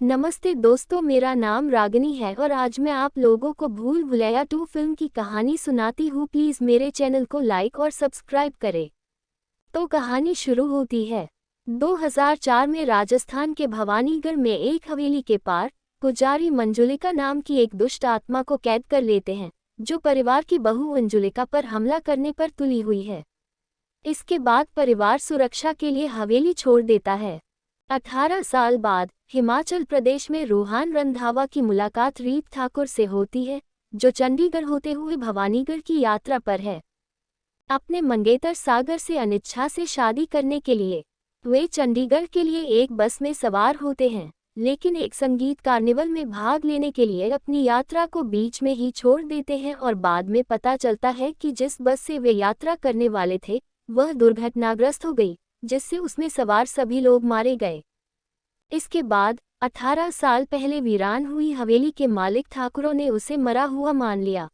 नमस्ते दोस्तों, मेरा नाम रागिनी है और आज मैं आप लोगों को भूल भुलैया 2 फिल्म की कहानी सुनाती हूँ। प्लीज़ मेरे चैनल को लाइक और सब्सक्राइब करें। तो कहानी शुरू होती है। 2004 में राजस्थान के भवानीगढ़ में एक हवेली के पार पुजारी मंजुलिका नाम की एक दुष्ट आत्मा को कैद कर लेते हैं, जो परिवार की बहू अंजुलिका पर हमला करने पर तुली हुई है। इसके बाद परिवार सुरक्षा के लिए हवेली छोड़ देता है। 18 साल बाद हिमाचल प्रदेश में रूहान रंधावा की मुलाकात रीत ठाकुर से होती है, जो चंडीगढ़ होते हुए भवानीगढ़ की यात्रा पर है। अपने मंगेतर सागर से अनिच्छा से शादी करने के लिए वे चंडीगढ़ के लिए एक बस में सवार होते हैं, लेकिन एक संगीत कार्निवल में भाग लेने के लिए अपनी यात्रा को बीच में ही छोड़ देते हैं और बाद में पता चलता है कि जिस बस से वे यात्रा करने वाले थे वह दुर्घटनाग्रस्त हो गई, जिससे उसमें सवार सभी लोग मारे गए। इसके बाद 18 साल पहले वीरान हुई हवेली के मालिक ठाकुरों ने उसे मरा हुआ मान लिया।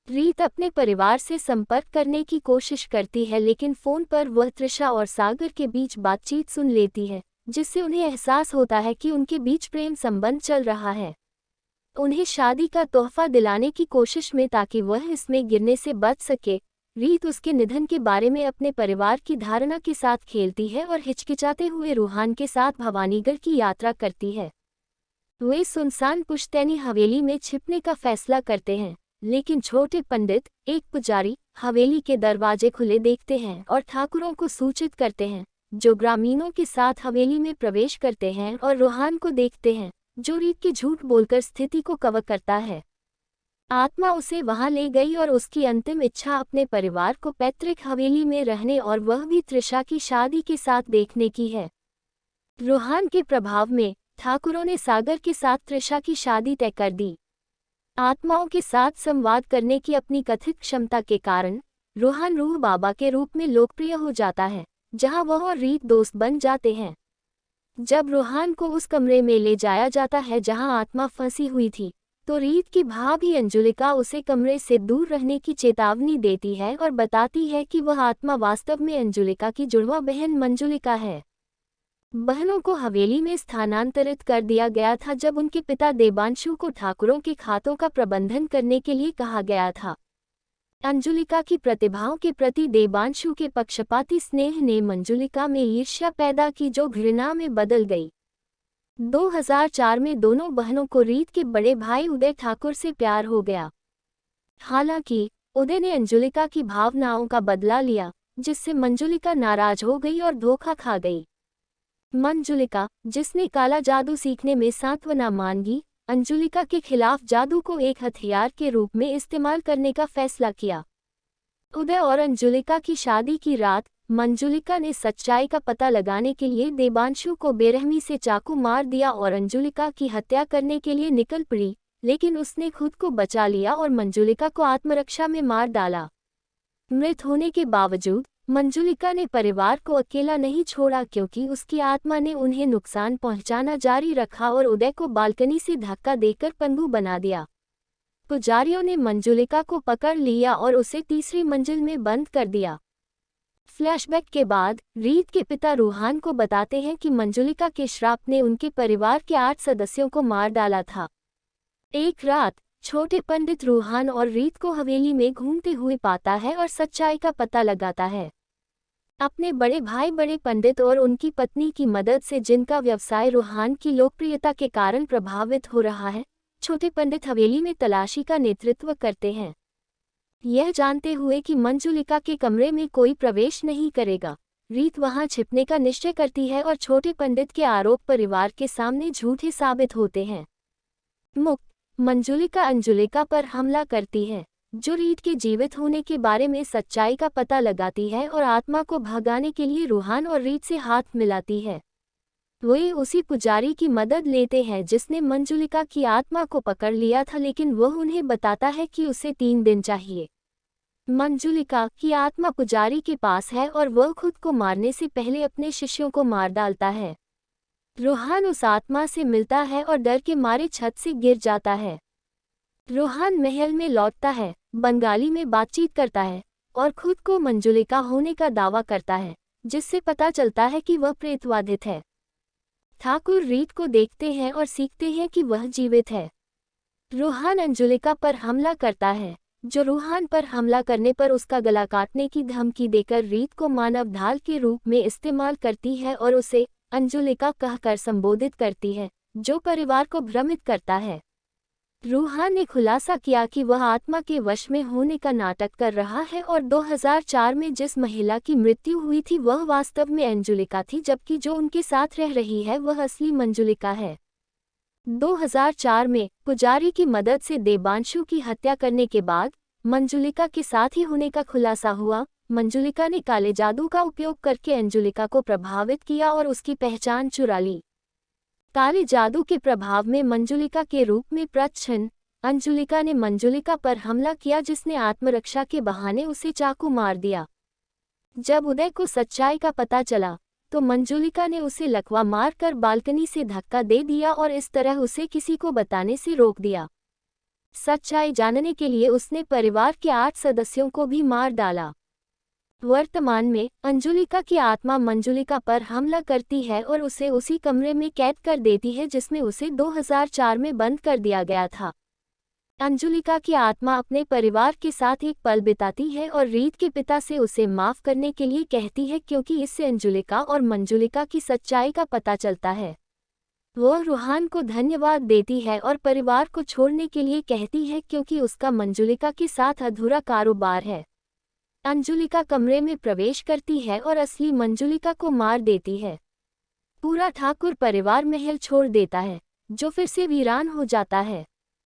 रीत अपने परिवार से संपर्क करने की कोशिश करती है, लेकिन फोन पर वह त्रिशा और सागर के बीच बातचीत सुन लेती है, जिससे उन्हें एहसास होता है कि उनके बीच प्रेम संबंध चल रहा है। उन्हें शादी का तोहफा दिलाने की कोशिश में ताकि वह इसमें गिरने से बच सके, रीत उसके निधन के बारे में अपने परिवार की धारणा के साथ खेलती है और हिचकिचाते हुए रूहान के साथ भवानीगढ़ की यात्रा करती है। वे सुनसान पुश्तैनी हवेली में छिपने का फैसला करते हैं, लेकिन छोटे पंडित, एक पुजारी, हवेली के दरवाजे खुले देखते हैं और ठाकुरों को सूचित करते हैं, जो ग्रामीणों के साथ हवेली में प्रवेश करते हैं और रूहान को देखते हैं, जो रीत की झूठ बोलकर स्थिति को कवर करता है। आत्मा उसे वहां ले गई और उसकी अंतिम इच्छा अपने परिवार को पैतृक हवेली में रहने और वह भी त्रिशा की शादी के साथ देखने की है। रूहान के प्रभाव में ठाकुरों ने सागर के साथ त्रिशा की शादी तय कर दी। आत्माओं के साथ संवाद करने की अपनी कथित क्षमता के कारण रूहान रूह बाबा के रूप में लोकप्रिय हो जाता है, जहां वह और रीत दोस्त बन जाते हैं। जब रूहान को उस कमरे में ले जाया जाता है जहां आत्मा फंसी हुई थी, तो रीत की भाभी अंजुलिका उसे कमरे से दूर रहने की चेतावनी देती है और बताती है कि वह आत्मा वास्तव में अंजुलिका की जुड़वा बहन मंजुलिका है। बहनों को हवेली में स्थानांतरित कर दिया गया था जब उनके पिता देवांशु को ठाकुरों के खातों का प्रबंधन करने के लिए कहा गया था। अंजुलिका की प्रतिभाओं के प्रति देवांशु के पक्षपाती स्नेह ने मंजुलिका में ईर्ष्या पैदा की, जो घृणा में बदल गई। 2004 में दोनों बहनों को रीत के बड़े भाई उदय ठाकुर से प्यार हो गया। हालांकि उदय ने अंजुलिका की भावनाओं का बदला लिया, जिससे मंजुलिका नाराज हो गई और धोखा खा गई। मंजुलिका, जिसने काला जादू सीखने में सांत्वना मांगी, अंजुलिका के खिलाफ जादू को एक हथियार के रूप में इस्तेमाल करने का फैसला किया। उदय और अंजुलिका की शादी की रात मंजुलिका ने सच्चाई का पता लगाने के लिए देवांशु को बेरहमी से चाकू मार दिया और अंजुलिका की हत्या करने के लिए निकल पड़ी, लेकिन उसने खुद को बचा लिया और मंजुलिका को आत्मरक्षा में मार डाला। मृत होने के बावजूद मंजुलिका ने परिवार को अकेला नहीं छोड़ा, क्योंकि उसकी आत्मा ने उन्हें नुकसान पहुंचाना जारी रखा और उदय को बालकनी से धक्का देकर पंगु बना दिया। पुजारियों ने मंजुलिका को पकड़ लिया और उसे तीसरी मंजिल में बंद कर दिया। फ्लैशबैक के बाद रीत के पिता रूहान को बताते हैं कि मंजुलिका के श्राप ने उनके परिवार के 8 सदस्यों को मार डाला था। एक रात छोटे पंडित रूहान और रीत को हवेली में घूमते हुए पाता है और सच्चाई का पता लगाता है। अपने बड़े भाई बड़े पंडित और उनकी पत्नी की मदद से, जिनका व्यवसाय रूहान की लोकप्रियता के कारण प्रभावित हो रहा है, छोटे पंडित हवेली में तलाशी का नेतृत्व करते हैं, यह जानते हुए कि मंजुलिका के कमरे में कोई प्रवेश नहीं करेगा। रीत वहां छिपने का निश्चय करती है और छोटे पंडित के आरोप परिवार के सामने झूठे साबित होते हैं। मुक्त मंजुलिका अंजुलिका पर हमला करती है, जो रीत के जीवित होने के बारे में सच्चाई का पता लगाती है और आत्मा को भगाने के लिए रूहान और रीत से हाथ मिलाती है। वे उसी पुजारी की मदद लेते हैं जिसने मंजुलिका की आत्मा को पकड़ लिया था, लेकिन वह उन्हें बताता है कि उसे 3 दिन चाहिए। मंजुलिका की आत्मा पुजारी के पास है और वह खुद को मारने से पहले अपने शिष्यों को मार डालता है। रूहान उस आत्मा से मिलता है और डर के मारे छत से गिर जाता है। रूहान महल में लौटता है, बंगाली में बातचीत करता है और खुद को मंजुलिका होने का दावा करता है, जिससे पता चलता है कि वह प्रेतवाधित है। ठाकुर रीत को देखते हैं और सीखते हैं कि वह जीवित है। रूहान अंजुलिका पर हमला करता है, जो रूहान पर हमला करने पर उसका गला काटने की धमकी देकर रीत को मानव ढाल के रूप में इस्तेमाल करती है और उसे अंजुलिका कहकर संबोधित करती है, जो परिवार को भ्रमित करता है। रूहान ने खुलासा किया कि वह आत्मा के वश में होने का नाटक कर रहा है और 2004 में जिस महिला की मृत्यु हुई थी वह वास्तव में अंजुलिका थी, जबकि जो उनके साथ रह रही है वह असली मंजुलिका है। 2004 में पुजारी की मदद से देवांशु की हत्या करने के बाद मंजुलिका के साथ ही होने का खुलासा हुआ। मंजुलिका ने काले जादू का उपयोग करके अंजुलिका को प्रभावित किया और उसकी पहचान चुरा ली। काले जादू के प्रभाव में मंजुलिका के रूप में प्रच्छन्न अंजुलिका ने मंजुलिका पर हमला किया, जिसने आत्मरक्षा के बहाने उसे चाकू मार दिया। जब उदय को सच्चाई का पता चला तो मंजुलिका ने उसे लकवा मारकर बालकनी से धक्का दे दिया और इस तरह उसे किसी को बताने से रोक दिया। सच्चाई जानने के लिए उसने परिवार के 8 सदस्यों को भी मार डाला। वर्तमान में अंजुलिका की आत्मा मंजुलिका पर हमला करती है और उसे उसी कमरे में कैद कर देती है जिसमें उसे 2004 में बंद कर दिया गया था। अंजुलिका की आत्मा अपने परिवार के साथ एक पल बिताती है और रीत के पिता से उसे माफ करने के लिए कहती है, क्योंकि इससे अंजुलिका और मंजुलिका की सच्चाई का पता चलता है। वह रूहान को धन्यवाद देती है और परिवार को छोड़ने के लिए कहती है, क्योंकि उसका मंजुलिका के साथ अधूरा कारोबार है। अंजुलिका कमरे में प्रवेश करती है और असली मंजुलिका को मार देती है। पूरा ठाकुर परिवार महल छोड़ देता है, जो फिर से वीरान हो जाता है।